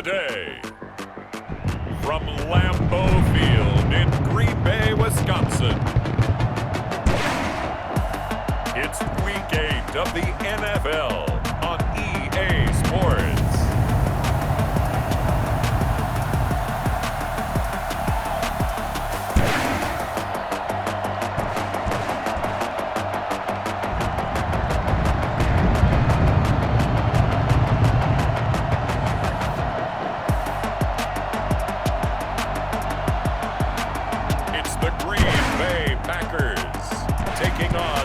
day. From Lambeau Field in Green Bay, Wisconsin. It's Week 8 of the NFL on EA Sports.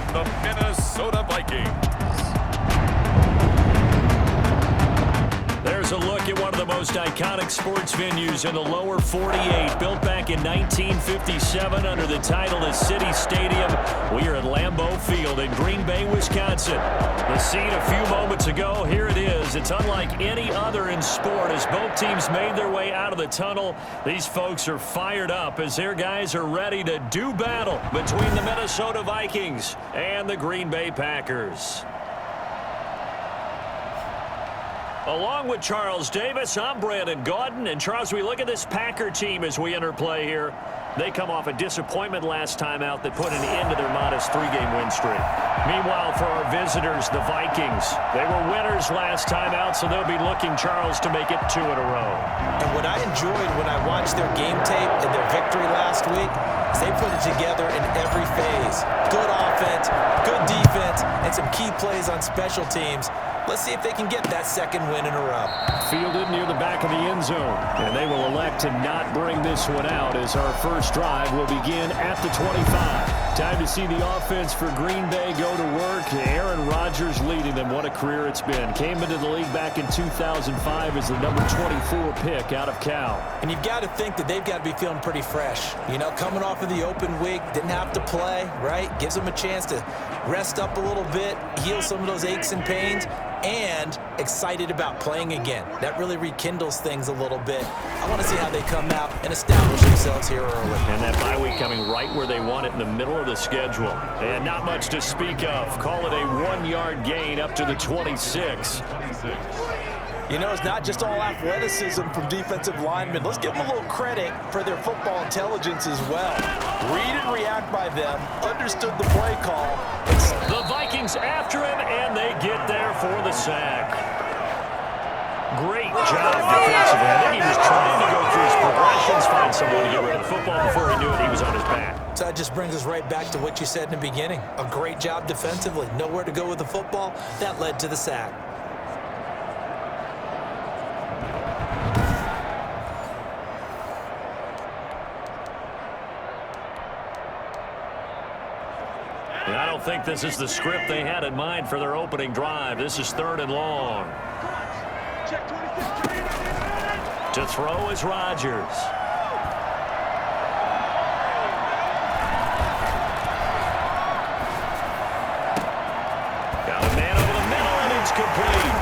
The Minnesota Vikings. There's a look at one of the most iconic sports venues in the lower 48, built back in 1957 under the title of City Stadium. We are at Lambeau Field in Green Bay, Wisconsin. The scene a few moments ago, here it is. It's unlike any other in sport as both teams made their way out of the tunnel. These folks are fired up as their guys are ready to do battle between the Minnesota Vikings and the Green Bay Packers. Along with Charles Davis, I'm Brandon Gaudin. And Charles, we look at this Packer team as we interplay here. They come off a disappointment last time out that put an end to their modest 3-game win streak. Meanwhile, for our visitors, the Vikings, they were winners last time out, so they'll be looking, Charles, to make it 2 in a row. And what I enjoyed when I watched their game tape and their victory last week is they put it together in every phase. Good offense, good defense, and some key plays on special teams. Let's see if they can get that second win in a row. Fielded near the back of the end zone. And they will elect to not bring this one out as our first drive will begin at the 25. Time to see the offense for Green Bay go to work. Aaron Rodgers leading them. What a career it's been. Came into the league back in 2005 as the number 24 pick out of Cal. And you've got to think that they've got to be feeling pretty fresh. You know, coming off of the open week, didn't have to play, right? Gives them a chance to rest up a little bit, heal some of those aches and pains, and excited about playing again. That really rekindles things a little bit. I want to see how they come out and establish themselves here early. And that bye week coming right where they want it in the middle of the schedule. And not much to speak of. Call it a 1-yard gain up to the 26. You know, it's not just all athleticism from defensive linemen. Let's give them a little credit for their football intelligence as well. Read and react by them, understood the play call. The Vikings after him, and they get there for the sack. Great job defensively. I think he was trying to go through his progressions, find someone to get rid of the football. Before he knew it, he was on his back. So that just brings us right back to what you said in the beginning. A great job defensively. Nowhere to go with the football. That led to the sack. I don't think this is the script they had in mind for their opening drive. This is 3rd and long. To throw is Rodgers. Got a man over the middle, and it's complete.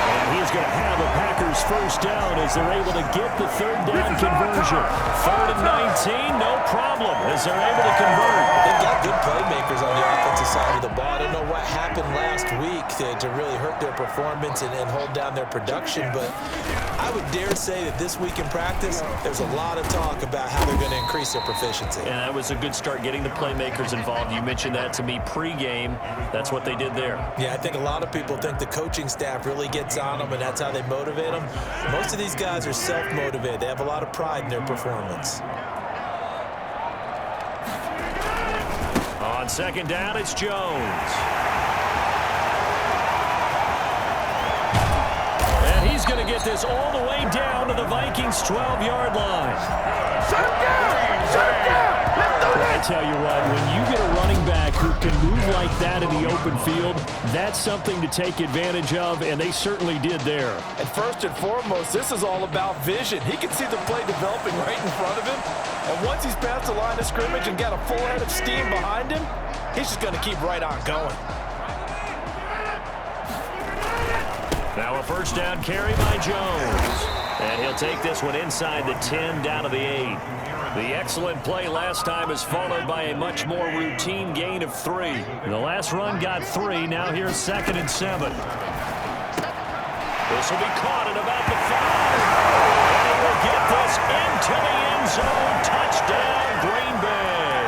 And he's going to have a Packers first down as they're able to get the 3rd down conversion. 3rd and 19, no problem as they're able to convert. They've got good playmakers on the offensive side of the ball. I don't know what happened last week to really hurt their performance and hold down their production, but I would dare say that this week in practice, there's a lot of talk about how they're going to increase their proficiency. And that was a good start, getting the playmakers involved. You mentioned that to me pregame. That's what they did there. Yeah, I think a lot of people think the coaching staff really gets on them, and that's how they motivate them. Most of these guys are self-motivated. They have a lot of pride in their performance. On 2nd down, it's Jones. And he's going to get this all the way down to the Vikings' 12-yard line. I tell you what, when you get a running back who can move like that in the open field, that's something to take advantage of, and they certainly did there. And first and foremost, this is all about vision. He can see the play developing right in front of him, and once he's past the line of scrimmage and got a full head of steam behind him, he's just going to keep right on going. Now a first down carry by Jones. And he'll take this one inside the 10 down to the 8. The excellent play last time is followed by a much more routine gain of 3. The last run got 3. Now here's 2nd and 7. This will be caught at about the 5. pass into the end zone. Touchdown, Green Bay.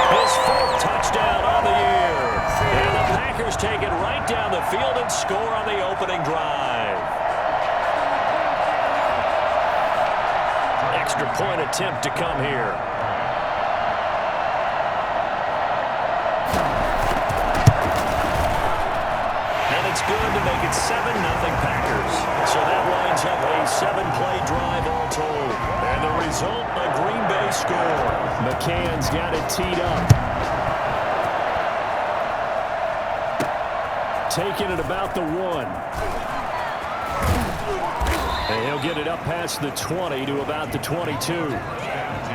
His fourth touchdown on the year. And the Packers take it right down the field and score on the opening drive. Extra point attempt to come here. And it's good to make it 7-0 Packers. So that winds up a 7-play drive all told. And the result, a Green Bay score. McCann's got it teed up. Taking it about the 1. And he'll get it up past the 20 to about the 22.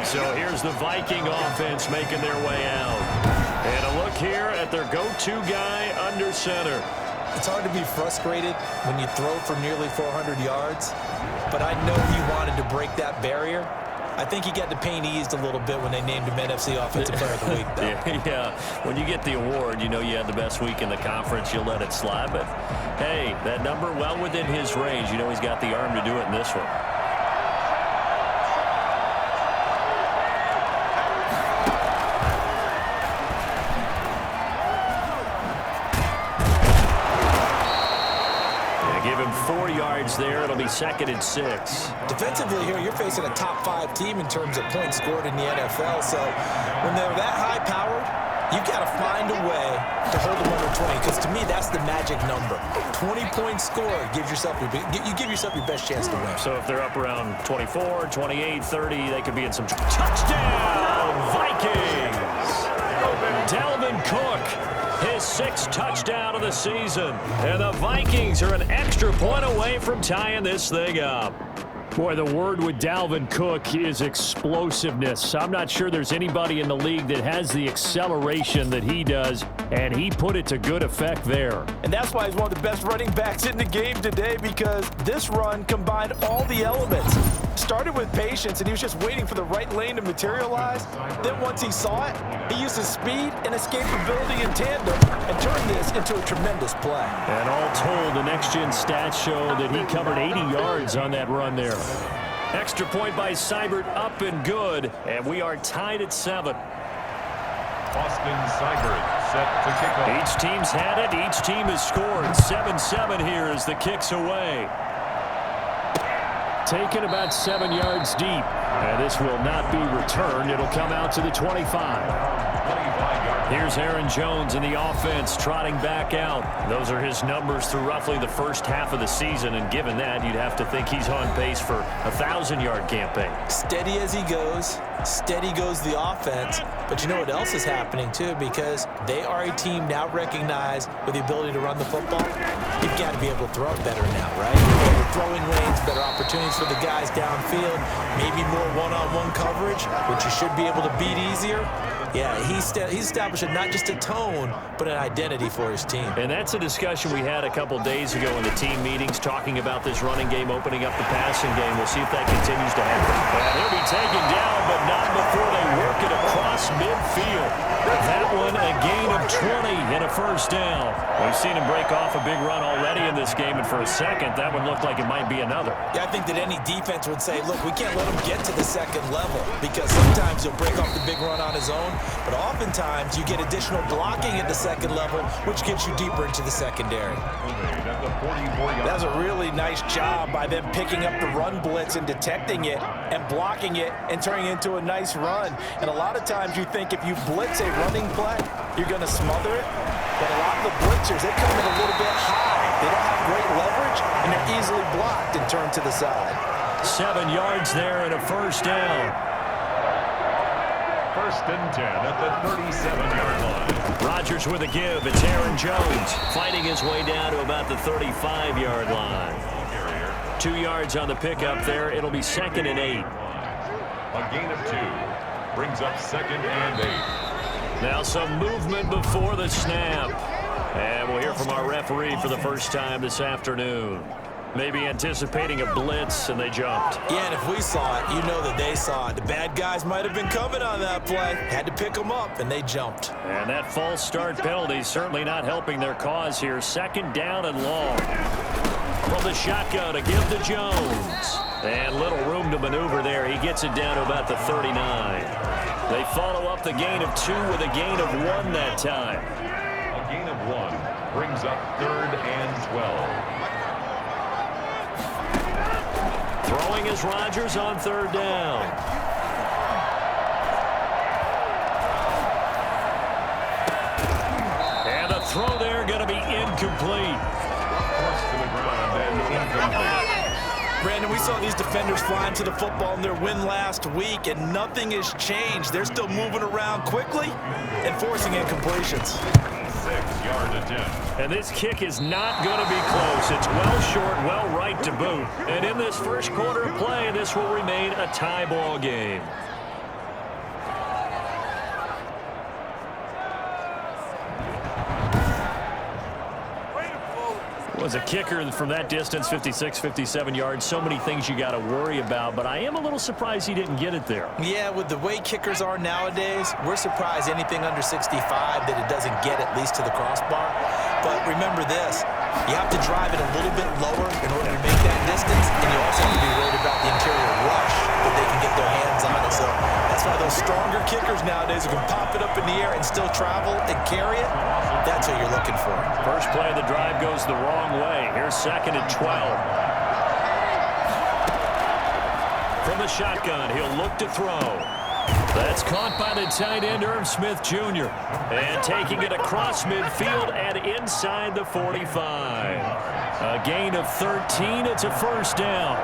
So here's the Viking offense making their way out. And a look here at their go-to guy under center. It's hard to be frustrated when you throw for nearly 400 yards, but I know he wanted to break that barrier. I think he got the pain eased a little bit when they named him NFC Offensive Player of the Week, though. Yeah, when you get the award, you know you had the best week in the conference, you'll let it slide. But, hey, that number well within his range. You know he's got the arm to do it in this one. Give him 4 yards there. It'll be 2nd and 6. Defensively here, you're facing a top-5 team in terms of points scored in the NFL. So when they're that high-powered, you've got to find a way to hold them under 20. Because to me, that's the magic number. 20-point score gives yourself you give yourself your best chance to win. So if they're up around 24, 28, 30, they could be in some touchdown Vikings. Dalvin Cook. His 6th touchdown of the season. And the Vikings are an extra point away from tying this thing up. Boy, the word with Dalvin Cook is explosiveness. I'm not sure there's anybody in the league that has the acceleration that he does, and he put it to good effect there. And that's why he's one of the best running backs in the game today, because this run combined all the elements. Started with patience, and he was just waiting for the right lane to materialize. Then once he saw it, he used his speed and escapability in tandem and turned this into a tremendous play. And all told, the next-gen stats show that he covered 80 yards on that run there. Extra point by Seibert, up and good, and we are tied at 7. Austin Seibert set to kick off. Each team's had it. Each team has scored. 7-7 here as the kick's away. Taken about 7 yards deep. And this will not be returned. It'll come out to the 25. Here's Aaron Jones in the offense trotting back out. Those are his numbers through roughly the first half of the season. And given that, you'd have to think he's on pace for a 1,000-yard campaign. Steady as he goes. Steady goes the offense. But you know what else is happening, too? Because they are a team now recognized with the ability to run the football. You've got to be able to throw it better now, right? Better throwing lanes, better opportunities for the guys downfield, maybe more one-on-one coverage, which you should be able to beat easier. Yeah, he's establishing not just a tone, but an identity for his team. And that's a discussion we had a couple days ago in the team meetings, talking about this running game, opening up the passing game. We'll see if that continues to happen. And he'll be taken down, but not before they work it across midfield. That one, a gain of 20 and a first down. We've seen him break off a big run already in this game, and for a second, that one looked like it might be another. Yeah, I think that any defense would say, look, we can't let him get to the second level, because sometimes he'll break off the big run on his own, but oftentimes you get additional blocking at the second level, which gets you deeper into the secondary. That was a really nice job by them picking up the run blitz and detecting it and blocking it and turning it into a nice run. And a lot of times you think if you blitz a running play, you're going to smother it. But a lot of the blitzers, they come in a little bit high. They don't have great leverage, and they're easily blocked and turned to the side. 7 yards there and a first down. 1st and 10 at the 37-yard line. Rodgers with a give. It's Aaron Jones fighting his way down to about the 35-yard line. 2 yards on the pickup there. It'll be 2nd and 8. A gain of 2 brings up 2nd and 8. Now some movement before the snap. And we'll hear from our referee for the first time this afternoon. Maybe anticipating a blitz, and they jumped. Yeah, and if we saw it, you know that they saw it. The bad guys might have been coming on that play. Had to pick them up, and they jumped. And that false start penalty certainly not helping their cause here. 2nd down and long. From the shotgun to give to Jones. And little room to maneuver there. He gets it down to about the 39. They follow up the gain of 2 with a gain of 1 that time. A gain of 1 brings up 3rd and 12. Throwing is Rodgers on 3rd down. And the throw there going to be incomplete. Forced to the ground and incomplete. Brandon, we saw these defenders flying to the football in their win last week, and nothing has changed. They're still moving around quickly and forcing incompletions. 6-yard attempt. And this kick is not going to be close. It's well short, well right to boot. And in this first quarter of play, this will remain a tie ball game. Was a kicker from that distance, 56, 57 yards. So many things you got to worry about, but I am a little surprised he didn't get it there. Yeah, with the way kickers are nowadays, we're surprised anything under 65 that it doesn't get at least to the crossbar. But remember this, you have to drive it a little bit lower in order to make that distance, and you also have to be worried about the interior rush that they can get their hands on it. So that's why those stronger kickers nowadays who can pop it up in the air and still travel and carry it, that's what you're looking for. First play of the drive goes the wrong way. Here's 2nd and 12. From the shotgun, he'll look to throw. That's caught by the tight end, Irv Smith Jr. And taking it across midfield and inside the 45. A gain of 13. It's a 1st down.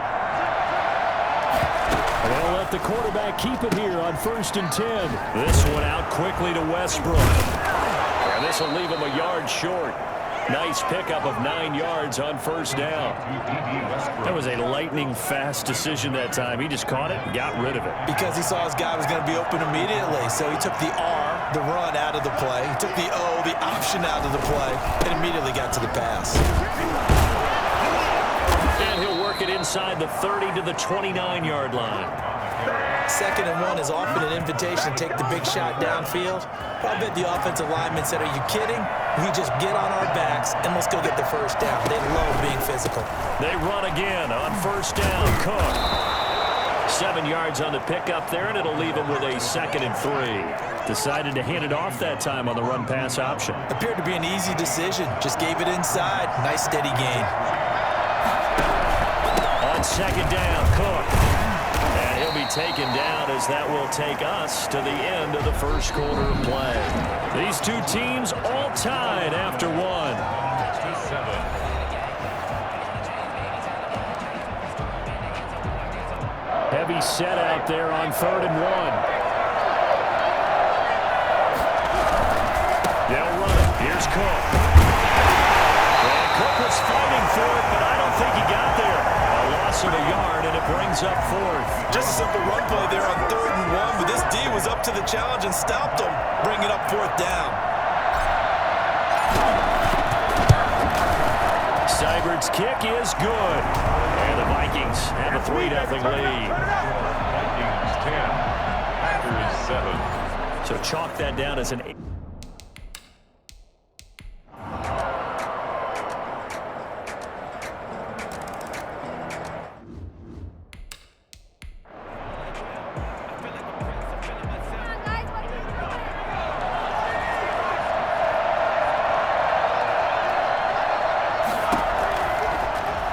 They'll let the quarterback keep it here on 1st and 10. This one out quickly to Westbrook. And this will leave him a yard short. Nice pickup of 9 yards on 1st down. That was a lightning-fast decision that time. He just caught it and got rid of it. Because he saw his guy was going to be open immediately. So he took the R, the run, out of the play. He took the O, the option, out of the play, and immediately got to the pass. And he'll work it inside the 30 to the 29-yard line. 2nd and 1 is often an invitation to take the big shot downfield. I bet the offensive lineman said, are you kidding? We just get on our backs and let's go get the 1st down. They love being physical. They run again on 1st down. Cook. 7 yards on the pickup there, and it'll leave him with a 2nd and 3. Decided to hand it off that time on the run-pass option. Appeared to be an easy decision. Just gave it inside. Nice steady gain. On 2nd down, Cook. And he'll be taken down as that will take us to the end of the first quarter of play. These two teams all tied after 1. 67. Heavy set out there on 3rd and 1. They'll run it. Here's Cook. And Cook was fighting for it, but I don't think he got there. A loss of a yard, and it brings up 4th. Just a simple run play there on 3rd and 1, but this D was up to the challenge and stopped him, bringing up 4th down. Seibert's kick is good. And the Vikings have a 3-0 lead. Vikings 10, Packers 7. So chalk that down as an 8.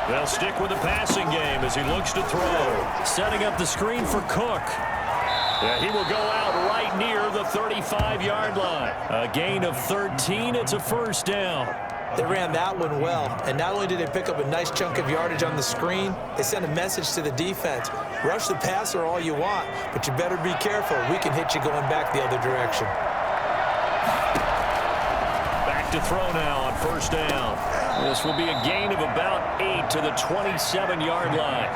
They'll stick with the passing game as he looks to throw. Setting up the screen for Cook. Yeah, he will go out right near the 35-yard line. A gain of 13. It's a 1st down. They ran that one well, and not only did they pick up a nice chunk of yardage on the screen, they sent a message to the defense. Rush the passer all you want, but you better be careful. We can hit you going back the other direction. Back to throw now on 1st down. This will be a gain of about 8 to the 27-yard line.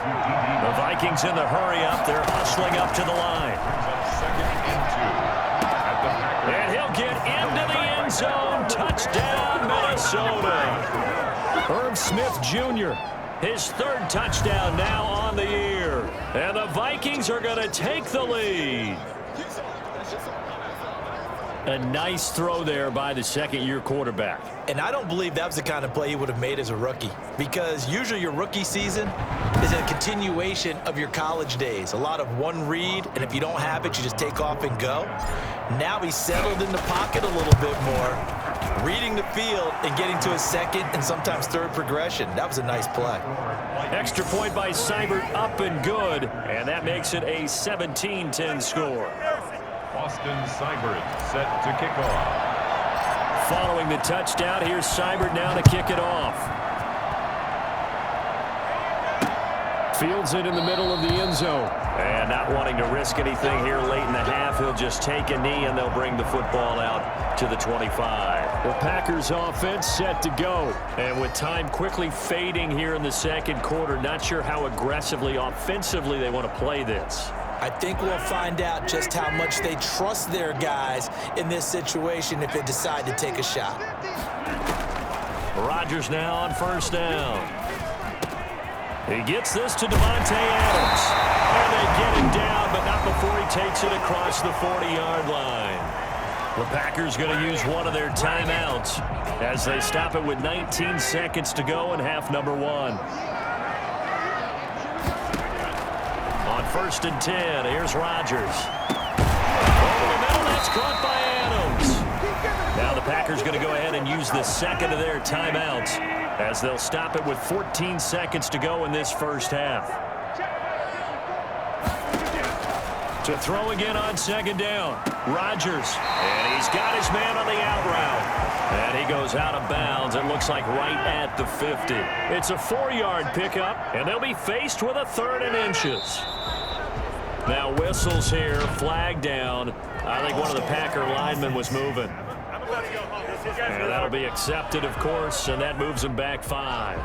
The Vikings in the hurry-up. They're hustling up to the line. 2nd and 2. And he'll get into the end zone. Touchdown, Minnesota. Irv Smith Jr., his 3rd touchdown now on the year. And the Vikings are going to take the lead. A nice throw there by the second-year quarterback. And I don't believe that was the kind of play he would have made as a rookie, because usually your rookie season is a continuation of your college days. A lot of one read, and if you don't have it, you just take off and go. Now he's settled in the pocket a little bit more, reading the field and getting to his second and sometimes third progression. That was a nice play. Extra point by Seibert, up and good, and that makes it a 17-10 score. Austin Seibert set to kick off. Following the touchdown, here's Seibert now to kick it off. Fields it in the middle of the end zone. And not wanting to risk anything here late in the half, he'll just take a knee and they'll bring the football out to the 25. The Packers offense set to go. And with time quickly fading here in the second quarter, not sure how aggressively, offensively they want to play this. I think we'll find out just how much they trust their guys in this situation if they decide to take a shot. Rodgers now on first down. He gets this to Devontae Adams. And they get him down, but not before he takes it across the 40-yard line. The Packers going to use one of their timeouts as they stop it with 19 seconds to go in half number one. On 1st and 10, here's Rodgers. Over the middle, that's caught by Adams. Now the Packers going to go ahead and use the second of their timeouts as they'll stop it with 14 seconds to go in this first half. To throw again on second down, Rodgers. And he's got his man on the out route. And he goes out of bounds, it looks like right at the 50. It's a 4-yard pickup, and they'll be faced with a 3rd and inches. Now whistles here, flag down. I think one of the Packer linemen was moving. And that'll be accepted, of course, and that moves him back 5.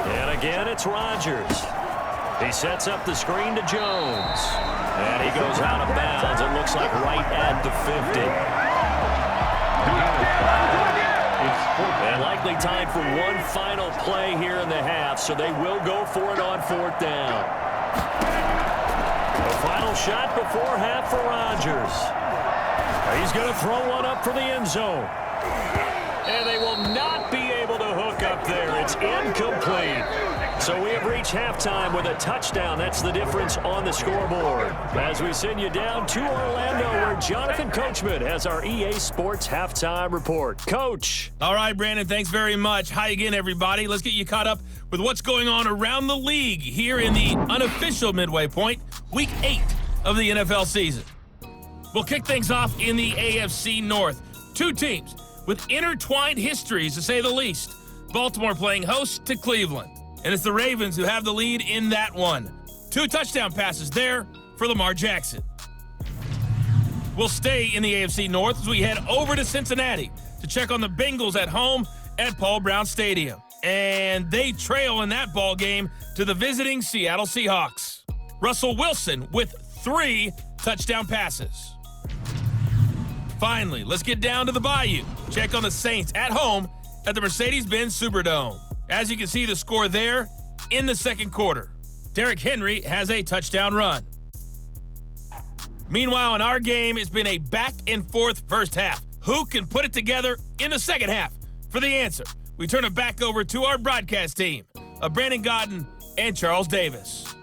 And again, it's Rodgers. He sets up the screen to Jones. And he goes out of bounds. It looks like right at the 50. And likely time for one final play here in the half, so they will go for it on 4th down. The final shot before half for Rodgers. He's going to throw one up for the end zone. And they will not be able to hook up there. It's incomplete. So we have reached halftime with a touchdown. That's the difference on the scoreboard. As we send you down to Orlando, where Jonathan Coachman has our EA Sports Halftime Report. Coach. All right, Brandon, thanks very much. Hi again, everybody. Let's get you caught up with what's going on around the league here in the unofficial midway point, Week 8 of the NFL season. We'll kick things off in the AFC North. 2 teams with intertwined histories, to say the least. Baltimore playing host to Cleveland. And it's the Ravens who have the lead in that one. 2 touchdown passes there for Lamar Jackson. We'll stay in the AFC North as we head over to Cincinnati to check on the Bengals at home at Paul Brown Stadium. And they trail in that ball game to the visiting Seattle Seahawks. Russell Wilson with 3 touchdown passes. Finally, let's get down to the Bayou. Check on the Saints at home at the Mercedes-Benz Superdome. As you can see the score there in the second quarter. Derrick Henry has a touchdown run. Meanwhile, in our game, it's been a back-and-forth first half. Who can put it together in the second half? For the answer, we turn it back over to our broadcast team of Brandon Godden and Charles Davis.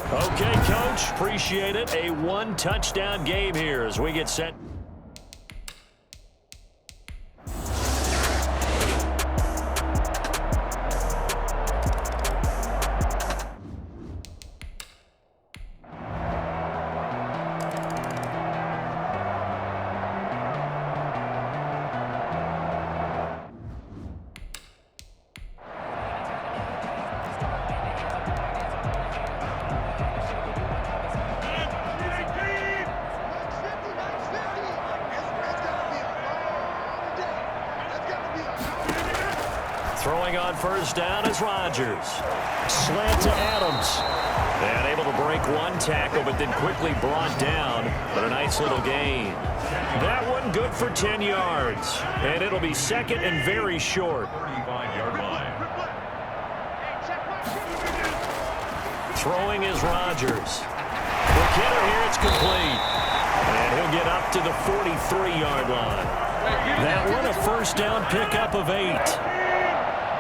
Okay, Coach, appreciate it. A 1-touchdown game here as we get set. Throwing on first down is Rodgers. Slant to Adams. And able to break one tackle, but then quickly brought down. But a nice Nice little gain. That one good for 10 yards. And it'll be second and very short. 35-yard line. Throwing is Rodgers. The kidder here, it's complete. And he'll get up to the 43-yard line. That one a first down pickup of 8.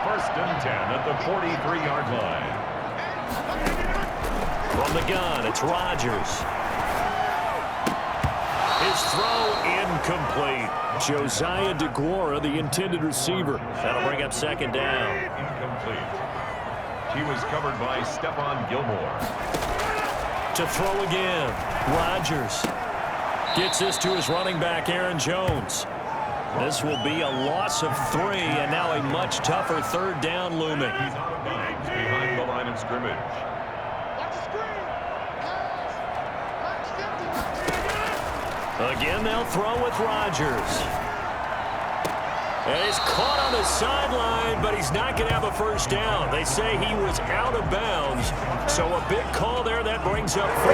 First and 10 at the 43-yard line. From the gun, it's Rodgers. His throw incomplete. Josiah DeGuara, the intended receiver. That'll bring up second down. Incomplete. He was covered by Stephon Gilmore. To throw again, Rodgers gets this to his running back, Aaron Jones. This will be a loss of 3, and now a much tougher third down looming. He's out of bounds behind the line of scrimmage. Again, they'll throw with Rodgers. And he's caught on the sideline, but he's not going to have a first down. They say he was out of bounds, so a big call there that brings up 4.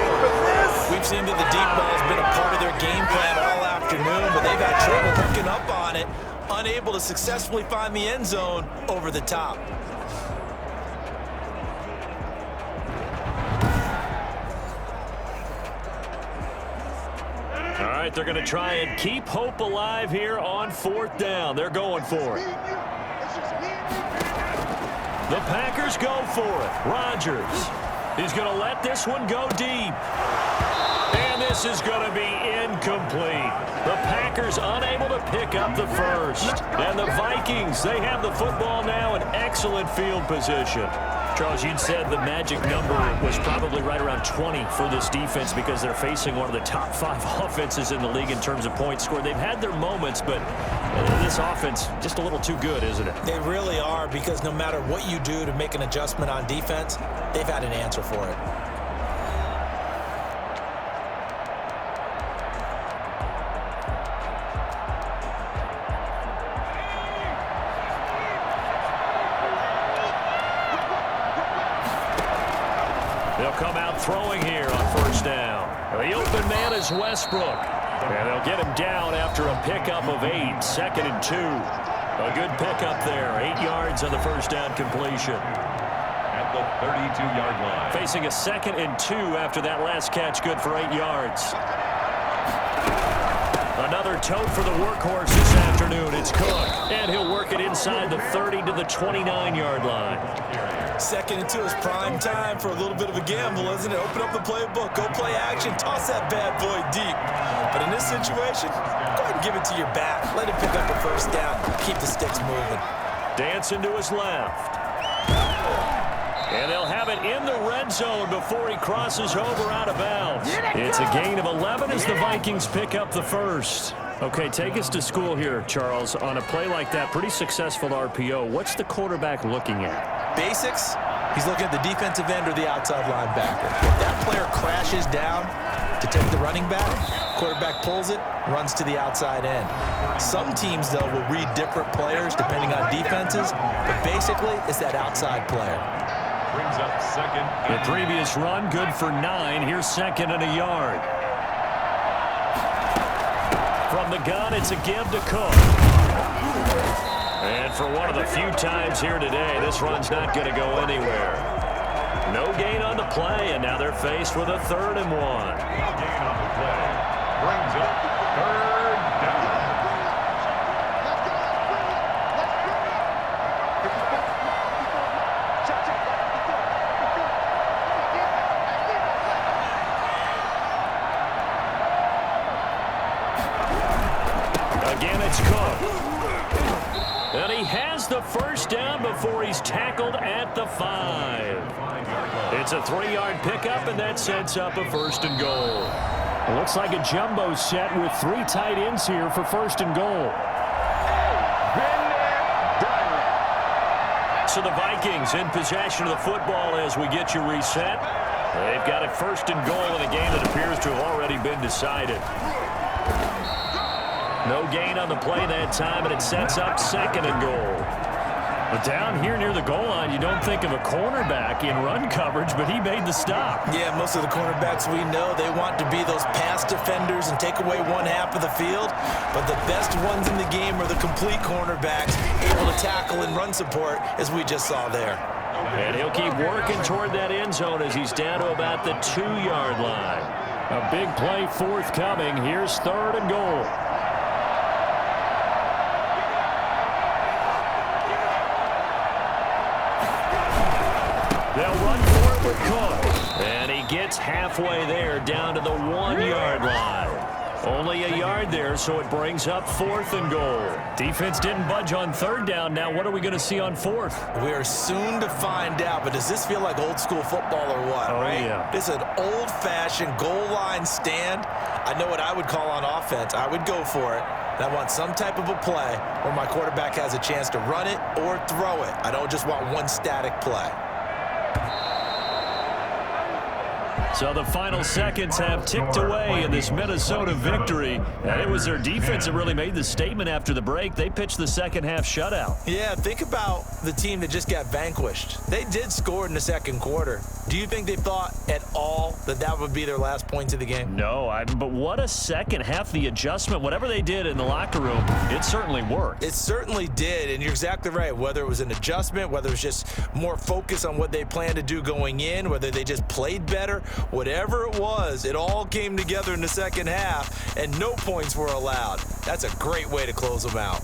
We've seen that the deep ball has been a part of their game plan all afternoon, but they've had trouble hooking up on it, unable to successfully find the end zone over the top. All right, they're going to try and keep hope alive here on 4th down. They're going for it. The Packers go for it. Rodgers. He's going to let this one go deep. And this is going to be incomplete. The Packers unable to pick up the first. And the Vikings, they have the football now in excellent field position. Charles, you'd said the magic number was probably right around 20 for this defense because they're facing one of the top 5 offenses in the league in terms of points scored. They've had their moments, but this offense just a little too good, isn't it? They really are, because no matter what you do to make an adjustment on defense, they've had an answer for it. They'll come out throwing here on first down. The open man is Westbrook. And they'll get him down after a pickup of 8. Second and 2. A good pickup there. 8 yards on the first down completion. At the 32-yard line. Facing a second and 2 after that last catch. Good for 8 yards. Another tote for the workhorse this afternoon. It's Cook. And he'll work it inside the 30 to the 29-yard line. Second and 2 is prime time for a little bit of a gamble, isn't it? Open up the playbook, go play action, toss that bad boy deep. But in this situation, go ahead and give it to your back. Let him pick up a first down. Keep the sticks moving. Dancing to his left. And they'll have it in the red zone before he crosses over out of bounds. It's a gain of 11 as the Vikings pick up the first. Okay, take us to school here, Charles. On a play like that, pretty successful RPO. What's the quarterback looking at? Basics, he's looking at the defensive end or the outside linebacker. If that player crashes down to take the running back, quarterback pulls it, runs to the outside end. Some teams, though, will read different players depending on defenses, but basically it's that outside player. Brings up second. The previous run, good for 9. Here's second and a yard. From the gun, it's a give to Cook. And for one of the few times here today, this run's not going to go anywhere. No gain on the play, and now they're faced with a 3rd and 1. No gain on the play. Brings up 3rd down. Again, it's Cook. And he has the first down before he's tackled at the 5. It's a 3-yard pickup, and that sets up a 1st and goal. It looks like a jumbo set with 3 tight ends here for 1st and goal. So the Vikings in possession of the football as we get you reset. They've got a 1st and goal in a game that appears to have already been decided. No gain on the play that time, and it sets up 2nd and goal. But down here near the goal line, you don't think of a cornerback in run coverage, but he made the stop. Yeah, most of the cornerbacks we know, they want to be those pass defenders and take away one half of the field. But the best ones in the game are the complete cornerbacks, able to tackle and run support, as we just saw there. And he'll keep working toward that end zone as he's down to about the 2-yard line. A big play forthcoming. Here's 3rd and goal. They'll run for it with Cook. And he gets halfway there down to the 1-yard line. Only a yard there, so it brings up 4th and goal. Defense didn't budge on 3rd down. Now what are we going to see on 4th? We are soon to find out, but does this feel like old school football or what, right? Yeah. This is an old-fashioned goal line stand. I know what I would call on offense. I would go for it. And I want some type of a play where my quarterback has a chance to run it or throw it. I don't just want one static play. So the final seconds have ticked away in this Minnesota victory. And it was their defense that really made the statement after the break. They pitched the second-half shutout. Yeah, think about the team that just got vanquished. They did score in the second quarter. Do you think they thought at all that that would be their last points of the game? No, but what a second half. The adjustment, whatever they did in the locker room, it certainly worked. It certainly did, and you're exactly right. Whether it was an adjustment, whether it was just more focus on what they planned to do going in, whether they just played better, whatever it was, it all came together in the second half, and no points were allowed. That's a great way to close them out.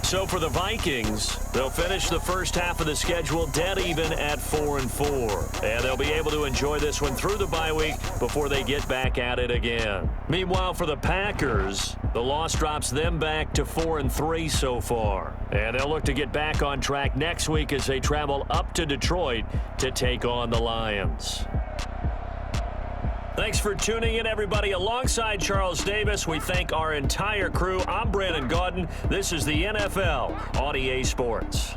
So for the Vikings, they'll finish the first half of the schedule dead even at 4-4. And they'll be able to enjoy this one through the bye week before they get back at it again. Meanwhile, for the Packers, the loss drops them back to 4-3 so far. And they'll look to get back on track next week as they travel up to Detroit to take on the Lions. Thanks for tuning in, everybody. Alongside Charles Davis, we thank our entire crew. I'm Brandon Gaudin. This is the NFL on EA Sports.